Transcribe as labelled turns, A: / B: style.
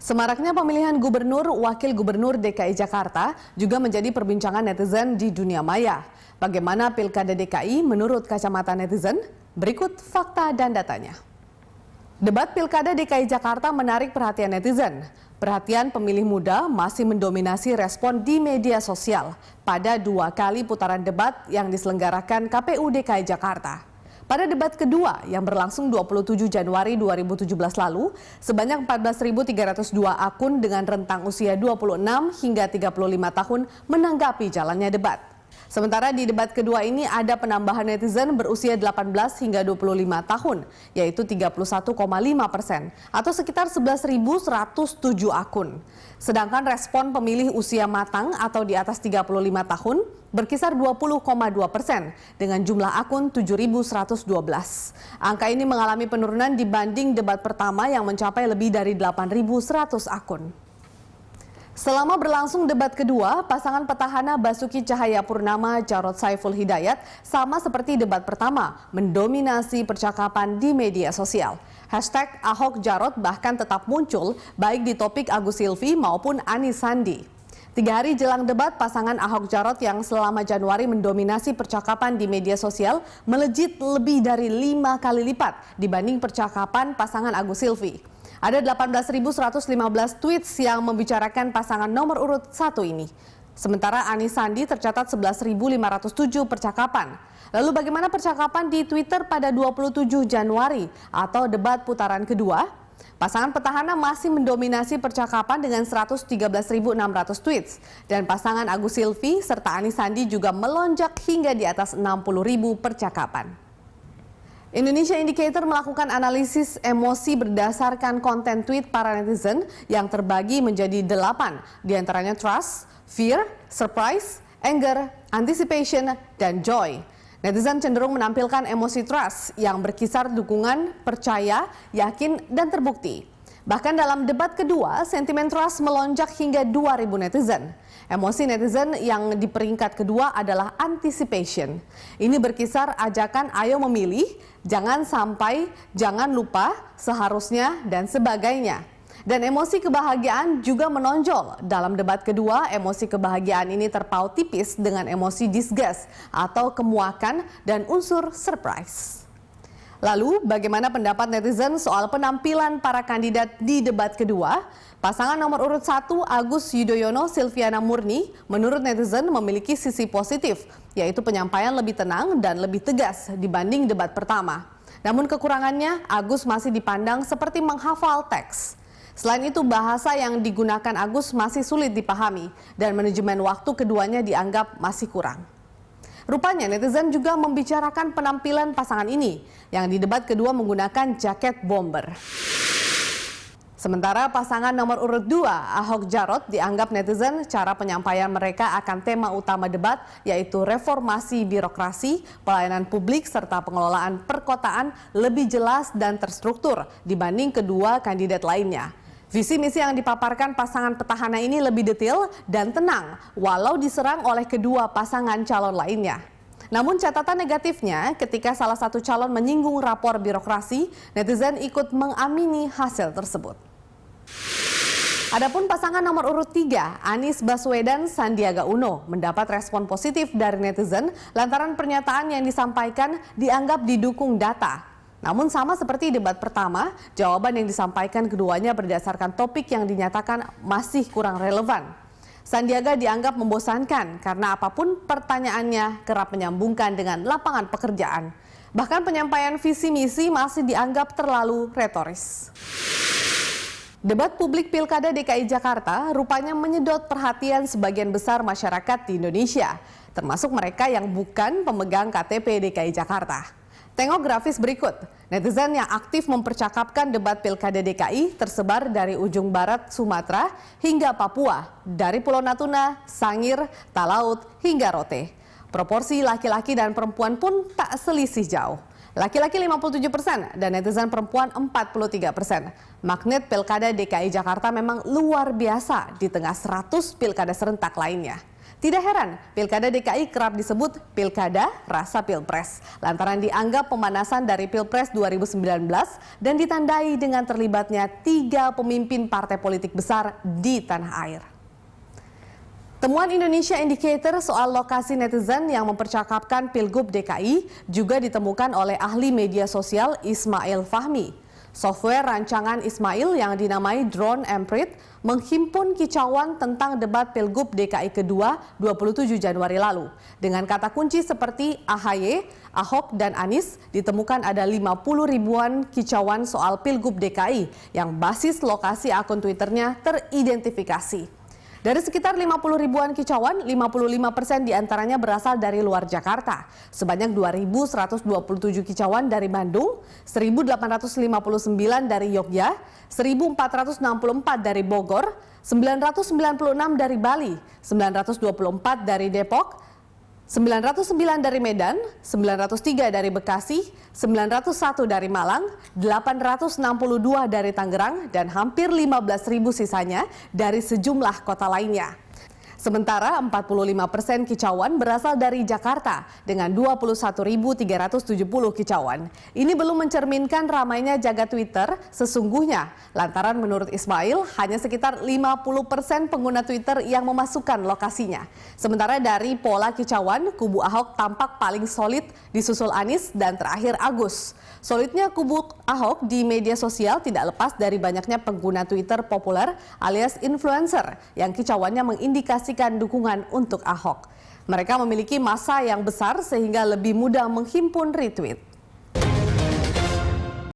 A: Semaraknya pemilihan gubernur, wakil gubernur DKI Jakarta juga menjadi perbincangan netizen di dunia maya. Bagaimana Pilkada DKI menurut kacamata netizen? Berikut fakta dan datanya. Debat Pilkada DKI Jakarta menarik perhatian netizen. Perhatian pemilih muda masih mendominasi respon di media sosial pada 2 kali putaran debat yang diselenggarakan KPU DKI Jakarta. Pada debat kedua yang berlangsung 27 Januari 2017 lalu, sebanyak 14.302 akun dengan rentang usia 26 hingga 35 tahun menanggapi jalannya debat. Sementara di debat kedua ini ada penambahan netizen berusia 18 hingga 25 tahun, yaitu 31,5% atau sekitar 11.107 akun. Sedangkan respon pemilih usia matang atau di atas 35 tahun berkisar 20,2% dengan jumlah akun 7.112. Angka ini mengalami penurunan dibanding debat pertama yang mencapai lebih dari 8.100 akun. Selama berlangsung debat kedua, pasangan petahana Basuki Cahayapurnama Jarod Saiful Hidayat sama seperti debat pertama, mendominasi percakapan di media sosial. Hashtag Ahok Jarod bahkan tetap muncul baik di topik Agus Silvi maupun Anies Sandi. 3 hari jelang debat, pasangan Ahok Jarod yang selama Januari mendominasi percakapan di media sosial melejit lebih dari 5 kali lipat dibanding percakapan pasangan Agus Silvi. Ada 18.115 tweets yang membicarakan pasangan nomor urut 1 ini. Sementara Anies Sandi tercatat 11.507 percakapan. Lalu bagaimana percakapan di Twitter pada 27 Januari atau debat putaran kedua? Pasangan petahana masih mendominasi percakapan dengan 113.600 tweets. Dan pasangan Agus Silvi serta Anies Sandi juga melonjak hingga di atas 60.000 percakapan. Indonesia Indicator melakukan analisis emosi berdasarkan konten tweet para netizen yang terbagi menjadi 8, diantaranya trust, fear, surprise, anger, anticipation, dan joy. Netizen cenderung menampilkan emosi trust yang berkisar dukungan, percaya, yakin, dan terbukti. Bahkan dalam debat kedua, sentimen trust melonjak hingga 2.000 netizen. Emosi netizen yang di peringkat kedua adalah anticipation. Ini berkisar ajakan ayo memilih, jangan sampai, jangan lupa, seharusnya, dan sebagainya. Dan emosi kebahagiaan juga menonjol. Dalam debat kedua, emosi kebahagiaan ini terpaut tipis dengan emosi disgust atau kemuakan dan unsur surprise. Lalu, bagaimana pendapat netizen soal penampilan para kandidat di debat kedua? Pasangan nomor urut 1 Agus Yudhoyono Silviana Murni menurut netizen memiliki sisi positif, yaitu penyampaian lebih tenang dan lebih tegas dibanding debat pertama. Namun kekurangannya, Agus masih dipandang seperti menghafal teks. Selain itu, bahasa yang digunakan Agus masih sulit dipahami dan manajemen waktu keduanya dianggap masih kurang. Rupanya netizen juga membicarakan penampilan pasangan ini yang di debat kedua menggunakan jaket bomber. Sementara pasangan nomor urut 2 Ahok Jarod dianggap netizen cara penyampaian mereka akan tema utama debat yaitu reformasi birokrasi, pelayanan publik serta pengelolaan perkotaan lebih jelas dan terstruktur dibanding kedua kandidat lainnya. Visi misi yang dipaparkan pasangan petahana ini lebih detail dan tenang walau diserang oleh kedua pasangan calon lainnya. Namun catatan negatifnya ketika salah satu calon menyinggung rapor birokrasi, netizen ikut mengamini hasil tersebut. Adapun pasangan nomor urut 3, Anies Baswedan Sandiaga Uno, mendapat respon positif dari netizen lantaran pernyataan yang disampaikan dianggap didukung data. Namun sama seperti debat pertama, jawaban yang disampaikan keduanya berdasarkan topik yang dinyatakan masih kurang relevan. Sandiaga dianggap membosankan karena apapun pertanyaannya kerap menyambungkan dengan lapangan pekerjaan. Bahkan penyampaian visi misi masih dianggap terlalu retoris. Debat publik Pilkada DKI Jakarta rupanya menyedot perhatian sebagian besar masyarakat di Indonesia, termasuk mereka yang bukan pemegang KTP DKI Jakarta. Tengok grafis berikut, netizen yang aktif mempercakapkan debat Pilkada DKI tersebar dari ujung barat Sumatera hingga Papua, dari Pulau Natuna, Sangir, Talaut, hingga Rote. Proporsi laki-laki dan perempuan pun tak selisih jauh. Laki-laki 57% dan netizen perempuan 43%. Magnet Pilkada DKI Jakarta memang luar biasa di tengah 100 pilkada serentak lainnya. Tidak heran, Pilkada DKI kerap disebut Pilkada Rasa Pilpres, lantaran dianggap pemanasan dari Pilpres 2019 dan ditandai dengan terlibatnya 3 pemimpin partai politik besar di tanah air. Temuan Indonesia Indicator soal lokasi netizen yang mempercakapkan Pilgub DKI juga ditemukan oleh ahli media sosial Ismail Fahmi. Software rancangan Ismail yang dinamai Drone Emprit menghimpun kicauan tentang debat Pilgub DKI kedua 27 Januari lalu. Dengan kata kunci seperti AHY, Ahok, dan Anies, ditemukan ada 50 ribuan kicauan soal Pilgub DKI yang basis lokasi akun Twitternya teridentifikasi. Dari sekitar 50 ribuan kicauan, 55% diantaranya berasal dari luar Jakarta. Sebanyak 2.127 kicauan dari Bandung, 1.859 dari Yogyakarta, 1.464 dari Bogor, 996 dari Bali, 924 dari Depok, 909 dari Medan, 903 dari Bekasi, 901 dari Malang, 862 dari Tangerang, dan hampir 15.000 sisanya dari sejumlah kota lainnya. Sementara 45% kicauan berasal dari Jakarta dengan 21.370 kicauan. Ini belum mencerminkan ramainya jagat Twitter sesungguhnya, lantaran menurut Ismail hanya sekitar 50% pengguna Twitter yang memasukkan lokasinya. Sementara dari pola kicauan, kubu Ahok tampak paling solid disusul Anies dan terakhir Agus. Solidnya kubu Ahok di media sosial tidak lepas dari banyaknya pengguna Twitter populer alias influencer yang kicauannya mengindikasikan dukungan untuk Ahok. Mereka memiliki massa yang besar sehingga lebih mudah menghimpun retweet.